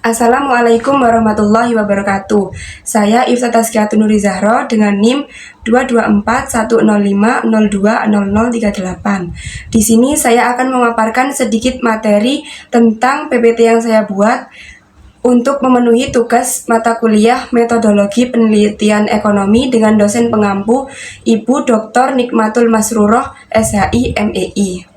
Assalamualaikum warahmatullahi wabarakatuh. Saya Ifsa Tazkiyatun Nuri Zahro dengan NIM 2241050200038. Di sini saya akan memaparkan sedikit materi tentang PPT yang saya buat untuk memenuhi tugas mata kuliah Metodologi Penelitian Ekonomi dengan dosen pengampu Ibu Dr. Nikmatul Masruroh, SHI, MEI.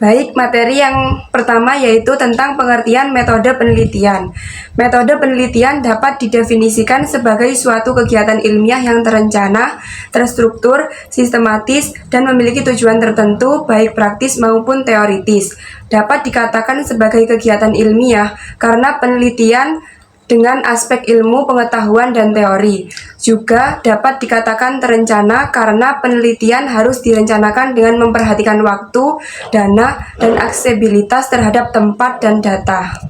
Baik, materi yang pertama yaitu tentang pengertian metode penelitian. Metode penelitian dapat didefinisikan sebagai suatu kegiatan ilmiah yang terencana, terstruktur, sistematis, dan memiliki tujuan tertentu baik praktis maupun teoritis. Dapat dikatakan sebagai kegiatan ilmiah karena penelitian dengan aspek ilmu, pengetahuan, dan teori. Juga dapat dikatakan terencana karena penelitian harus direncanakan dengan memperhatikan waktu, dana, dan aksesibilitas terhadap tempat dan data.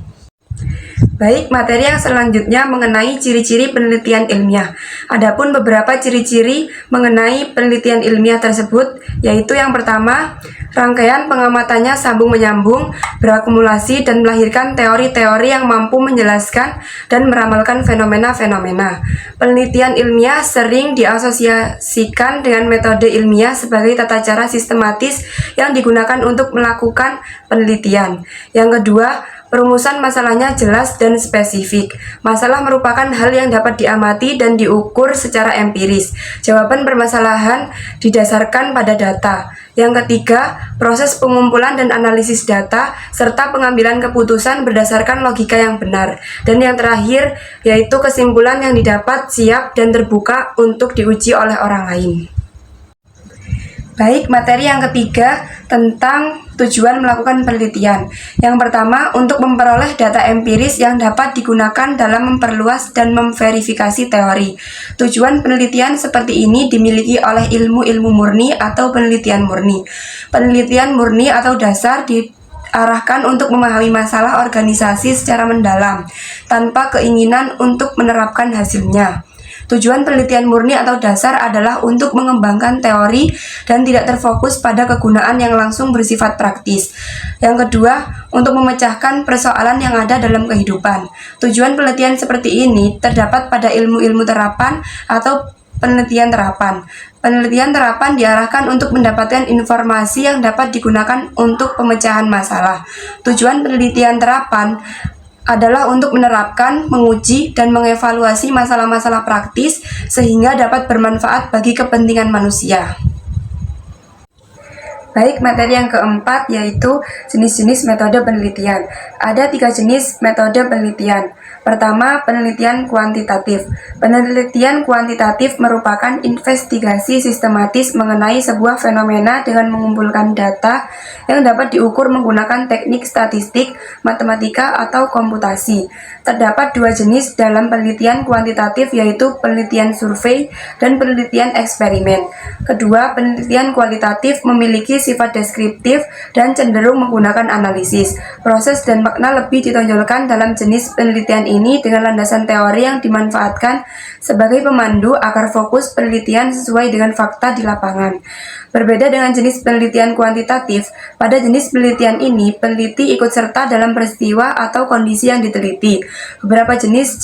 Baik, materi yang selanjutnya mengenai ciri-ciri penelitian ilmiah. Adapun beberapa ciri-ciri mengenai penelitian ilmiah tersebut, yaitu yang pertama, rangkaian pengamatannya sambung-menyambung, berakumulasi, dan melahirkan teori-teori yang mampu menjelaskan dan meramalkan fenomena-fenomena. Penelitian ilmiah sering diasosiasikan dengan metode ilmiah sebagai tata cara sistematis yang digunakan untuk melakukan penelitian. Yang kedua, perumusan masalahnya jelas dan spesifik. Masalah merupakan hal yang dapat diamati dan diukur secara empiris. Jawaban permasalahan didasarkan pada data. Yang ketiga, proses pengumpulan dan analisis data, serta pengambilan keputusan berdasarkan logika yang benar. Dan yang terakhir, yaitu kesimpulan yang didapat siap dan terbuka untuk diuji oleh orang lain. Baik, materi yang ketiga tentang tujuan melakukan penelitian. Yang pertama, untuk memperoleh data empiris yang dapat digunakan dalam memperluas dan memverifikasi teori. Tujuan penelitian seperti ini dimiliki oleh ilmu-ilmu murni atau penelitian murni. Penelitian murni atau dasar diarahkan untuk memahami masalah organisasi secara mendalam, tanpa keinginan untuk menerapkan hasilnya. Tujuan penelitian murni atau dasar adalah untuk mengembangkan teori dan tidak terfokus pada kegunaan yang langsung bersifat praktis. Yang kedua, untuk memecahkan persoalan yang ada dalam kehidupan. Tujuan penelitian seperti ini terdapat pada ilmu-ilmu terapan atau penelitian terapan. Penelitian terapan diarahkan untuk mendapatkan informasi yang dapat digunakan untuk pemecahan masalah. Tujuan penelitian terapan adalah untuk menerapkan, menguji, dan mengevaluasi masalah-masalah praktis sehingga dapat bermanfaat bagi kepentingan manusia. Baik, materi yang keempat yaitu jenis-jenis metode penelitian. Ada 3 jenis metode penelitian. Pertama, penelitian kuantitatif. Penelitian kuantitatif merupakan investigasi sistematis mengenai sebuah fenomena dengan mengumpulkan data yang dapat diukur menggunakan teknik statistik, matematika, atau komputasi. Terdapat 2 jenis dalam penelitian kuantitatif yaitu penelitian survei dan penelitian eksperimen. Kedua, penelitian kualitatif memiliki sifat deskriptif dan cenderung menggunakan analisis. Proses dan makna lebih ditonjolkan dalam jenis penelitian ini dengan landasan teori yang dimanfaatkan sebagai pemandu agar fokus penelitian sesuai dengan fakta di lapangan. Berbeda dengan jenis penelitian kuantitatif, pada jenis penelitian ini, peneliti ikut serta dalam peristiwa atau kondisi yang diteliti. Beberapa jenis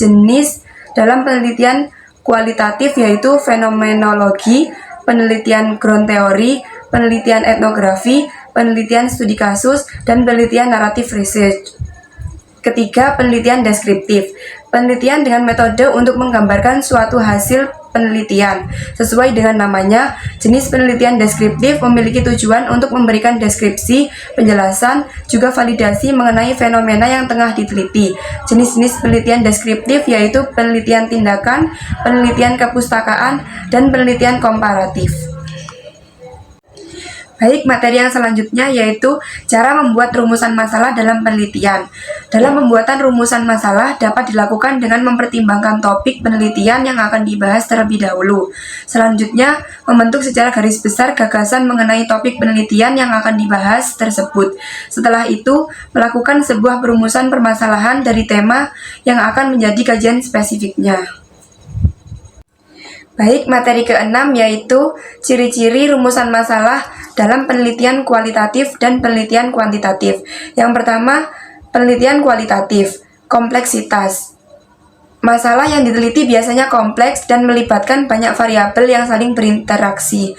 dalam penelitian kualitatif yaitu fenomenologi, penelitian ground theory, penelitian etnografi, penelitian studi kasus, dan penelitian narrative research. Ketiga, penelitian deskriptif. Penelitian dengan metode untuk menggambarkan suatu hasil penelitian. Sesuai dengan namanya, jenis penelitian deskriptif memiliki tujuan untuk memberikan deskripsi, penjelasan, juga validasi mengenai fenomena yang tengah diteliti. Jenis-jenis penelitian deskriptif yaitu penelitian tindakan, penelitian kepustakaan, dan penelitian komparatif. Baik, materi yang selanjutnya yaitu cara membuat rumusan masalah dalam penelitian. Dalam pembuatan rumusan masalah dapat dilakukan dengan mempertimbangkan topik penelitian yang akan dibahas terlebih dahulu. Selanjutnya, membentuk secara garis besar gagasan mengenai topik penelitian yang akan dibahas tersebut. Setelah itu, melakukan sebuah perumusan permasalahan dari tema yang akan menjadi kajian spesifiknya. Baik, materi ke-6 yaitu ciri-ciri rumusan masalah dalam penelitian kualitatif dan penelitian kuantitatif. Yang pertama, penelitian kualitatif. Kompleksitas. Masalah yang diteliti biasanya kompleks dan melibatkan banyak variabel yang saling berinteraksi.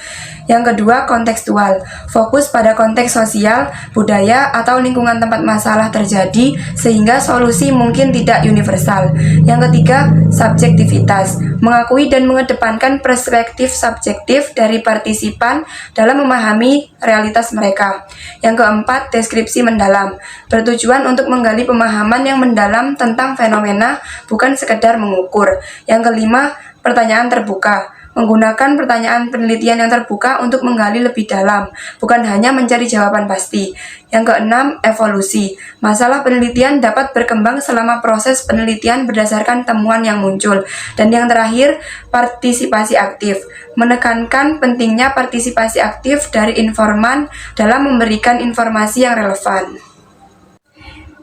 Yang kedua, kontekstual. Fokus pada konteks sosial, budaya, atau lingkungan tempat masalah terjadi sehingga solusi mungkin tidak universal. Yang ketiga, subjektivitas. Mengakui dan mengedepankan perspektif subjektif dari partisipan dalam memahami realitas mereka. Yang keempat, deskripsi mendalam. Bertujuan untuk menggali pemahaman yang mendalam tentang fenomena, bukan sekedar mengukur. Yang kelima, pertanyaan terbuka. Menggunakan pertanyaan penelitian yang terbuka untuk menggali lebih dalam, bukan hanya mencari jawaban pasti. Yang keenam, evolusi. Masalah penelitian dapat berkembang selama proses penelitian berdasarkan temuan yang muncul. Dan yang terakhir, partisipasi aktif. Menekankan pentingnya partisipasi aktif dari informan dalam memberikan informasi yang relevan.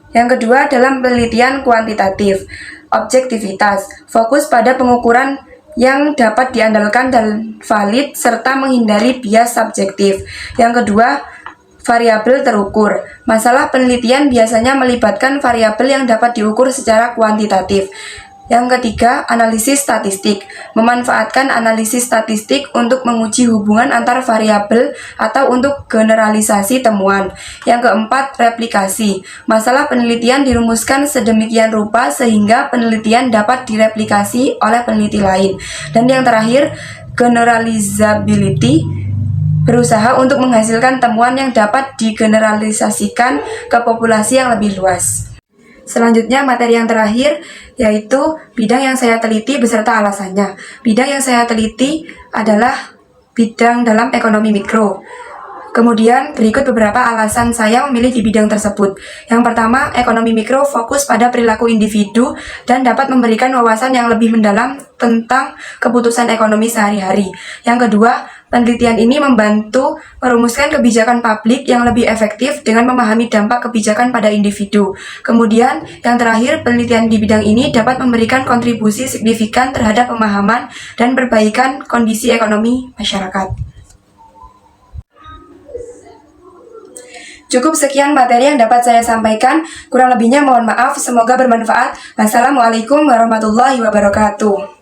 Yang kedua, dalam penelitian kuantitatif. Objektivitas. Fokus pada pengukuran yang dapat diandalkan dan valid serta menghindari bias subjektif. Yang kedua, variabel terukur. Masalah penelitian biasanya melibatkan variabel yang dapat diukur secara kuantitatif. Yang ketiga, analisis statistik. Memanfaatkan analisis statistik untuk menguji hubungan antar variabel atau untuk generalisasi temuan. Yang keempat, replikasi. Masalah penelitian dirumuskan sedemikian rupa sehingga penelitian dapat direplikasi oleh peneliti lain. Dan yang terakhir, generalizability. Berusaha untuk menghasilkan temuan yang dapat digeneralisasikan ke populasi yang lebih luas. Selanjutnya, materi yang terakhir yaitu bidang yang saya teliti beserta alasannya. Bidang yang saya teliti adalah bidang dalam ekonomi mikro. Kemudian berikut beberapa alasan saya memilih di bidang tersebut. Yang pertama, ekonomi mikro fokus pada perilaku individu dan dapat memberikan wawasan yang lebih mendalam tentang keputusan ekonomi sehari-hari. Yang kedua, penelitian ini membantu merumuskan kebijakan publik yang lebih efektif dengan memahami dampak kebijakan pada individu. Kemudian, yang terakhir, penelitian di bidang ini dapat memberikan kontribusi signifikan terhadap pemahaman dan perbaikan kondisi ekonomi masyarakat. Cukup sekian materi yang dapat saya sampaikan. Kurang lebihnya mohon maaf, semoga bermanfaat. Wassalamualaikum warahmatullahi wabarakatuh.